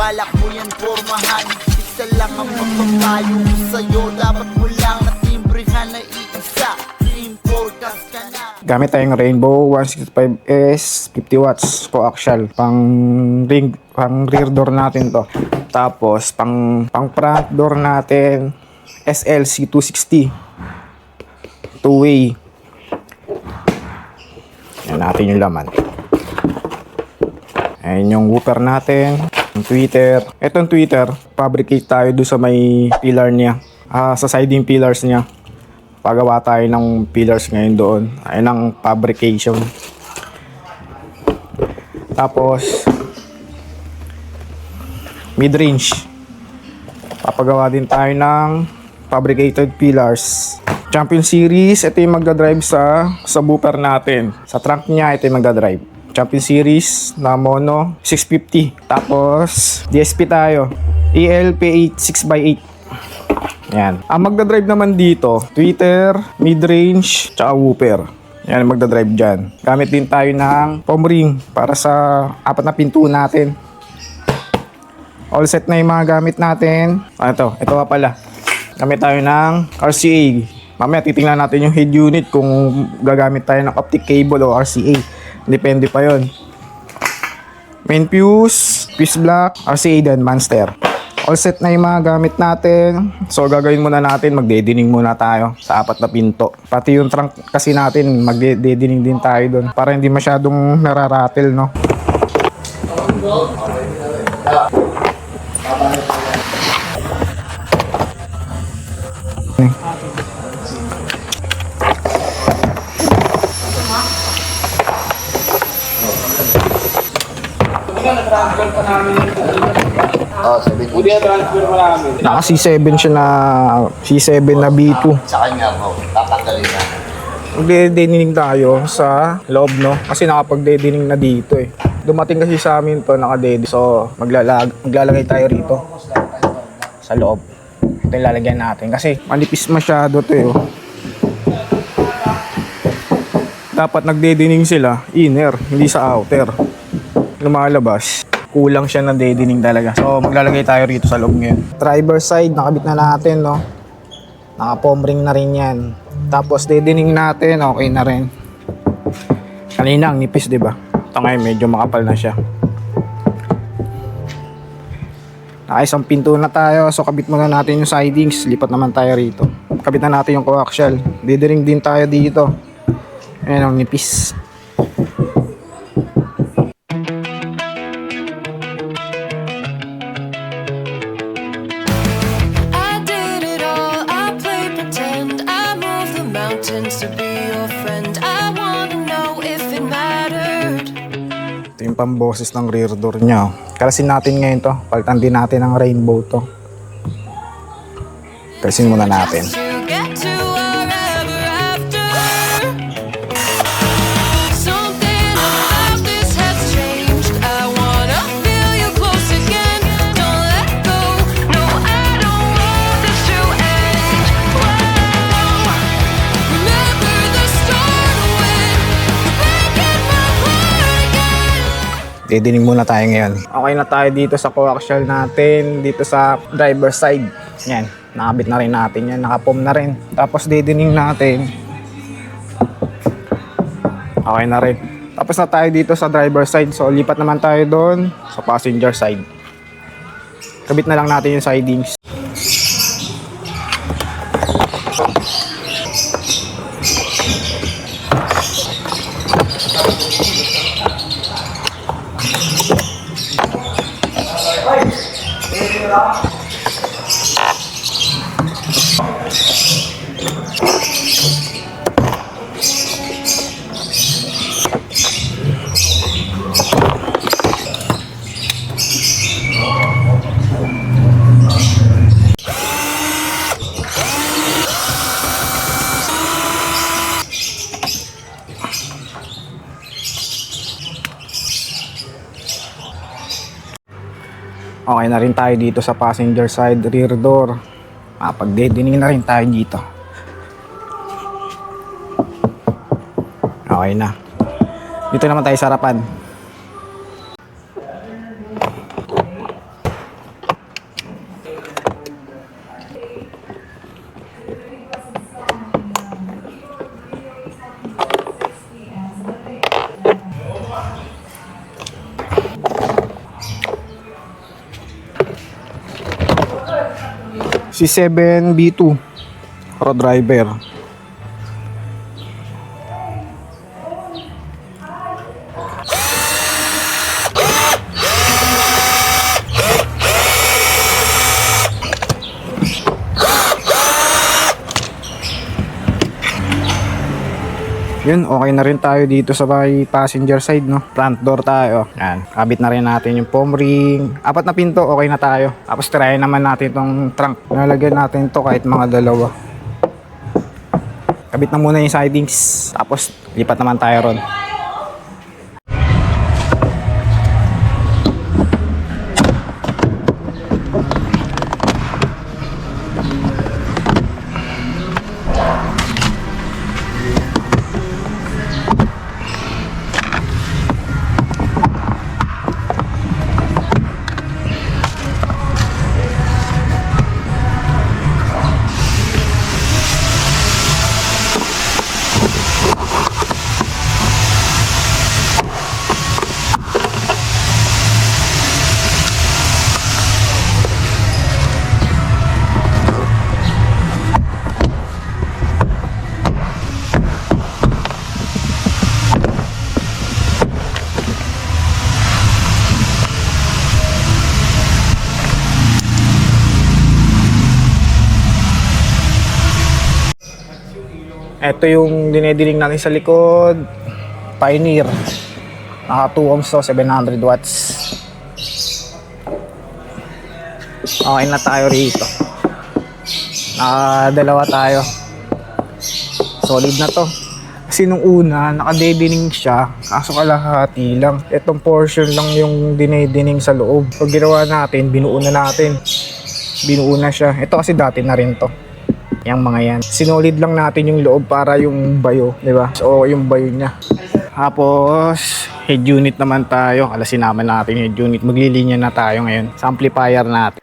balak mo yan pormahan. Isa lang ang mapapayo ko sa'yo, dapat mo lang natimbrehan na iisa. Dream forecast ka na. Gamit tayong Rainbow 165S 50 watts coaxial pang rear door natin to. Tapos pang front door natin SLC 260 two-way. Yan natin yung laman. Ayan yung woofer natin, yung tweeter. Itong tweeter, fabricate tayo doon sa may pillar niya, sa siding pillars niya. Pagawa tayo ng pillars ngayon doon. Ayan ang fabrication. Tapos mid-range, papagawa din tayo ng fabricated pillars. Champion Series, ito yung magdadrive sa subwoofer natin. Sa trunk niya, ito yung magdadrive. Champion Series na mono 650. Tapos DSP tayo, ELP8 6x8. Yan. Ang magdadrive naman dito, tweeter, mid-range, tsaka woofer. Yan, magdadrive dyan. Gamit din tayo ng foam ring para sa apat na pinto natin. All set na yung mga gamit natin. Ito pa pala. Gamit tayo ng RCA. Mamaya titingnan natin yung head unit kung gagamit tayo ng optic cable o RCA. Depende pa yon. Main fuse block, RCA din, Monster. All set na yung mga gamit natin. So gagawin muna natin, magdedening muna tayo sa apat na pinto. Pati yung trunk kasi natin, magdedening din tayo doon para hindi masyadong nararatel, no? Na-transfer pa namin yung Hindi na-transfer pa namin. Naka C7 siya na C7 na B2. Sa kanya bro, tatanggalin na. Magdedening tayo sa loob, no? Kasi nakapagdedening na dito eh. Dumating kasi sa amin to nakadede. So maglalagay tayo rito sa loob. Ito yung lalagyan natin kasi manipis masyado to eh. Dapat nagdedening sila inner, hindi sa outer. Lumalabas, kulang siya ng deadening talaga. So maglalagay tayo rito sa loob ngayon. Driver side, nakabit na natin, no? Naka-foam ring na rin yan. Tapos deadening natin, okay na rin. Kanina ang nipis, diba? Ito ngayon medyo makapal na siya. Nakaisang pinto na tayo. So kabit muna natin yung sidings. Lipat naman tayo rito. Kabit na natin yung coaxial. Deadening din tayo dito. Ayan ang nipis. To be your friend, I wanna know if it mattered. Ito yung pamboses ng rear door niya. Kalasin natin ngayon to. Palitan din natin ng rainbow to. Kalasin muna natin. To get to wherever after. Something about this has changed. I wanna feel you close again. Don't let go. No, I don't want this to end. Whoa. Remember the start when you're breaking my heart again. Deadening muna tayo ngayon. Okay na tayo dito sa coaxial natin. Dito sa driver side. Yan. Nakabit na rin natin yan. Naka-foam na rin. Tapos deadening natin. Okay na rin. Tapos na tayo dito sa driver side. So lipat naman tayo doon sa passenger side. Kabit na lang natin yung sidings. Okay na rin tayo dito sa passenger side rear door. Pag-deadening na rin tayo dito. Okay na. Dito naman tayo sa harapan. C7B2 Pro Driver. Yun, okay na rin tayo dito sa may passenger side, no? Front door tayo. Yan, kabit na rin natin yung foam ring. 4 na pinto, okay na tayo. Tapos try naman natin itong trunk. Nalagyan natin to kahit mga dalawa. Kabit na muna yung sidings. Tapos lipat naman tayo ron. Ito yung dinediling natin sa likod. Pioneer. Naka 2 ohms to, 700 watts. Okay na tayo rito. Dalawa tayo. Solid na to. Kasi nung una, nakadedening siya. Kaso kalahati lang. Itong portion lang yung dinedining sa loob. Pag ginawa natin, binuo na natin. Binuo na siya. Ito kasi dati na rin to. Yang mga yan. Sinolid lang natin yung loob para yung bayo, di ba? So, yung bayo niya. Tapos, head unit naman tayo. Alasin naman natin yung head unit. Maglilinya na tayo ngayon sa amplifier natin.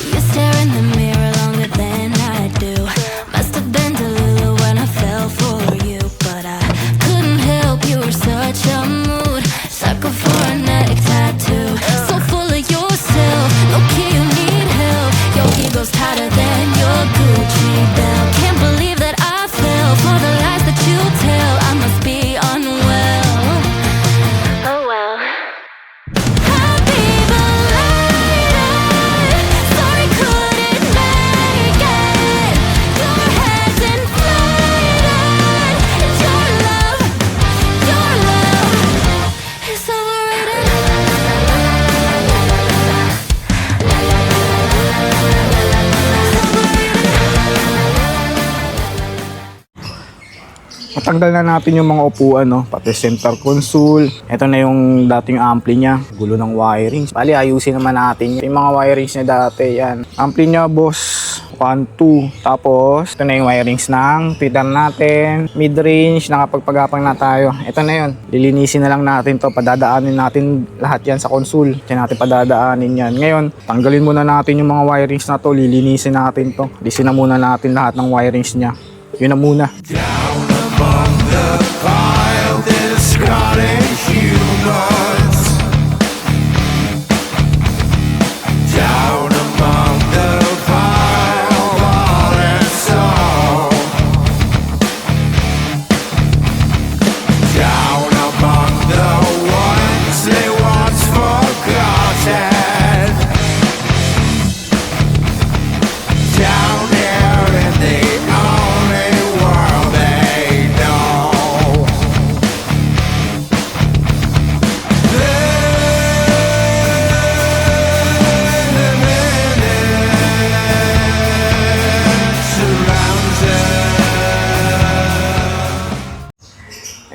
You stare in the mirror longer than I do. Must have been delulu when I fell for you, but I couldn't help. You were such a mood, sucker for a neck tattoo. So full of yourself, low key you need help. Your ego's tighter than your Gucci belt. Can't believe that I fell for the lies that you tell. I must be unwell. Oh well. Happy belated. Sorry couldn't make it. Your head's inflated. Your love is overrated. Matanggal na natin yung mga upuan, no? Pati center console. Ito na yung dating ampli niya. Gulo ng wirings. Bali, ayusin naman natin yung mga wirings niya dati. Yan. Ampli niya, boss. 1, 2. Tapos, ito na yung wirings ng tweeter natin. Mid-range, nakapagpagapang na tayo. Ito na yun. Lilinisin na lang natin to. Padadaanin natin lahat yan sa console. Diyan natin padadaanin yan. Ngayon, tanggalin muna natin yung mga wirings na to. Lilinisin natin to. Lisin na muna natin lahat ng wirings niya. Yun na muna.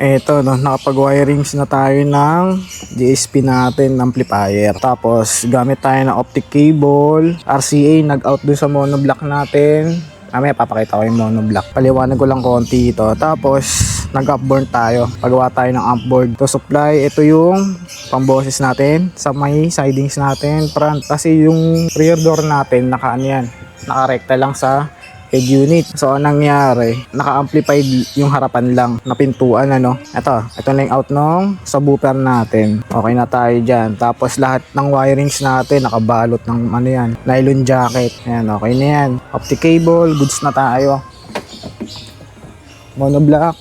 Ito, no, nakapag-wirings na tayo ng GSP natin, amplifier. Tapos, gamit tayo ng optic cable. RCA, nag-out dun sa monoblock natin. Mamaya, papakita ko yung monoblock. Paliwanag ko lang konti ito. Tapos, nag-upboard tayo. Pagawa tayo ng ampboard. To supply, ito yung pamboses natin sa may sidings natin, front. Kasi yung rear door natin, naka-ano yan, naka-rekta lang sa head unit. So anong nangyari, naka-amplified yung harapan lang na pintuan ano. Ito na yung out nung subwoofer natin. Okay na tayo dyan. Tapos lahat ng wirings natin nakabalot ng ano yan, nylon jacket. Ayan, okay na yan. Optic cable, goods na tayo. Monoblock.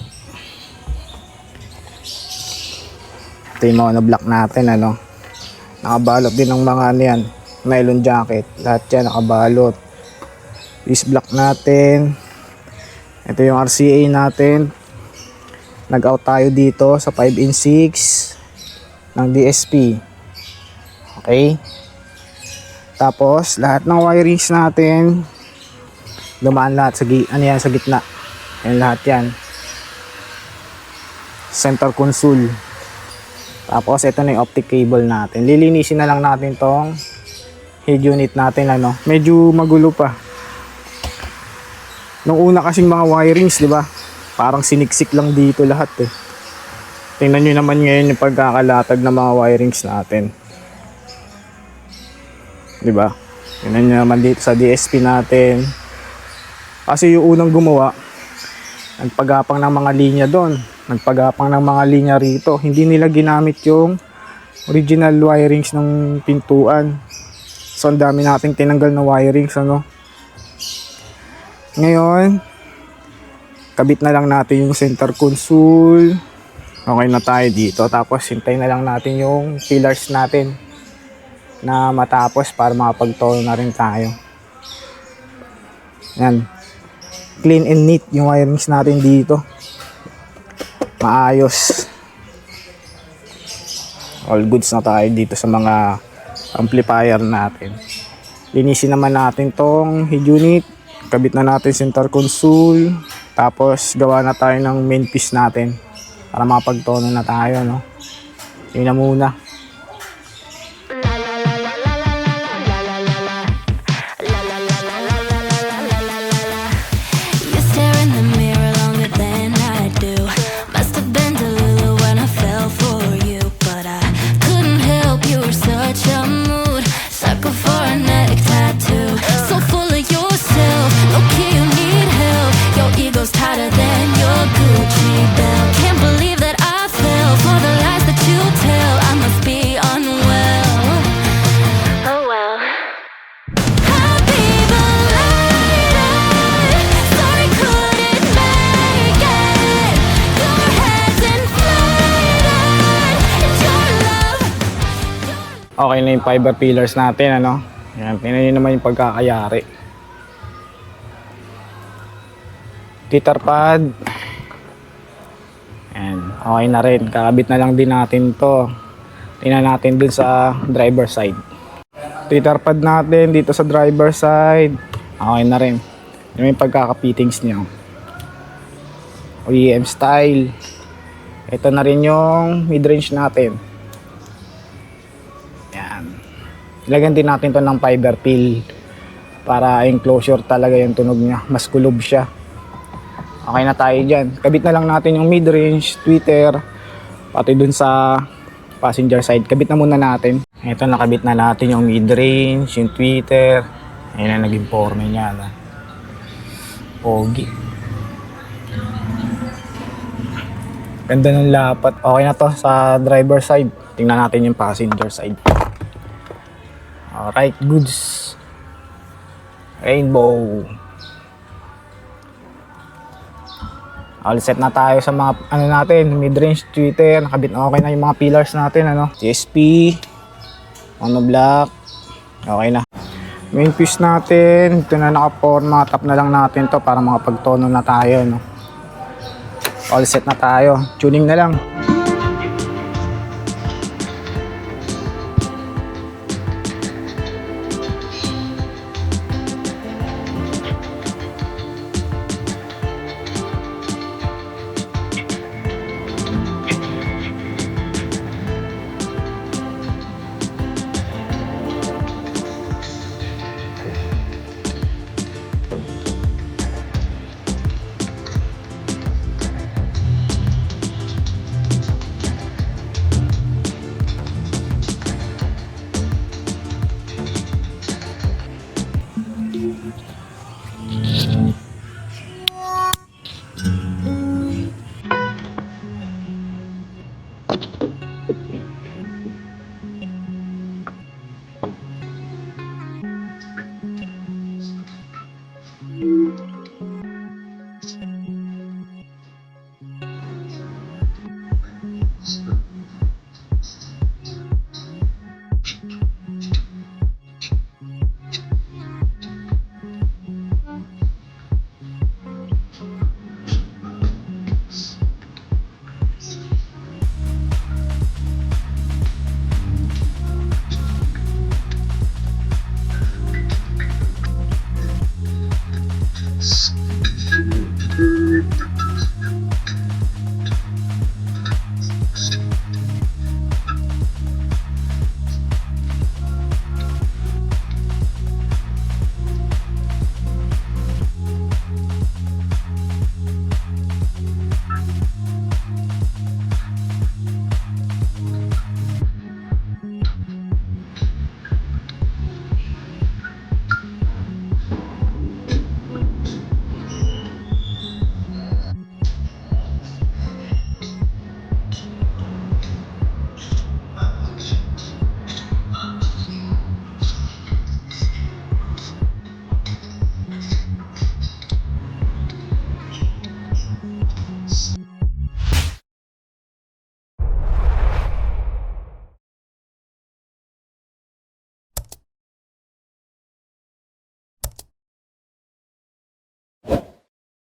Ito yung monoblock natin ano. Nakabalot din ng mga ano yan, nylon jacket. Lahat yan nakabalot. This block natin. Ito yung RCA natin. Nag-out tayo dito sa 5-in-6 ng DSP. Okay. Tapos lahat ng wirings natin dumaan lahat sa sa gitna. Yan lahat yan. Center console. Tapos ito na yung optic cable natin. Lilinisin na lang natin tong head unit natin ano. Medyo magulo pa. Nung una kasing mga wirings, di ba? Parang siniksik lang dito lahat eh. Tingnan nyo naman ngayon yung pagkakalatag ng mga wirings natin. Di ba? Tingnan nyo naman dito sa DSP natin. Kasi yung unang gumawa, nagpagapang ng mga linya doon. Nagpagapang ng mga linya rito. Hindi nila ginamit yung original wirings ng pintuan. So ang dami nating tinanggal na wirings ano. Ngayon, kabit na lang natin yung center console. Okay na tayo dito. Tapos hintayin na lang natin yung pillars natin na matapos para makapagtono na rin tayo. Yan. Clean and neat yung wirings natin dito. Maayos. All goods na tayo dito sa mga amplifier natin. Linisin naman natin tong head unit. Kabit na natin center console. Tapos gawa na tayo ng main piece natin para makapagtono na tayo no. Yun na muna. You stare in the mirror longer than I do. Must have been delulu when I fell for you, but I couldn't help. You were such a mood, sucker for a neck tattoo. So full of yourself, okay, you need help. Your ego's tighter than your Gucci belt. Can't believe that I fell for the lies that you tell. I must be unwell. Oh well. Happy belated. Sorry couldn't make it. Your head's inflated. It's your love. Okay na yung fiber pillars natin ano. Yan, tingnan nyo naman yung pagkakayari. Guitar pad. Ayan, okay na rin. Kakabit na lang din natin to. Tingnan natin dun sa driver side. Guitar pad natin dito sa driver side. Okay na rin. Yung pagkakapittings nyo. OEM style. Ito na rin yung mid-range natin. Yan. Ilagyan din natin to ng fiber peel para enclosure talaga yung tunog niya. Mas kulob siya. Okay na tayo dyan. Kabit na lang natin yung mid-range, tweeter, pati dun sa passenger side. Kabit na muna natin. Ito, nakabit na natin yung mid-range, yung tweeter. Ayan na naging forme niya. Pogi. Ganda ng lapat. Okay na to sa driver side. Tingnan natin yung passenger side. Alright, goods. Rainbow. All set na tayo sa mga ano natin, mid-range, tweeter, nakabit okay na yung mga pillars natin ano. DSP, monoblock. Okay na. Main piece natin, ito na naka-forma, tap na lang natin to para makapagtono na tayo no. All set na tayo. Tuning na lang.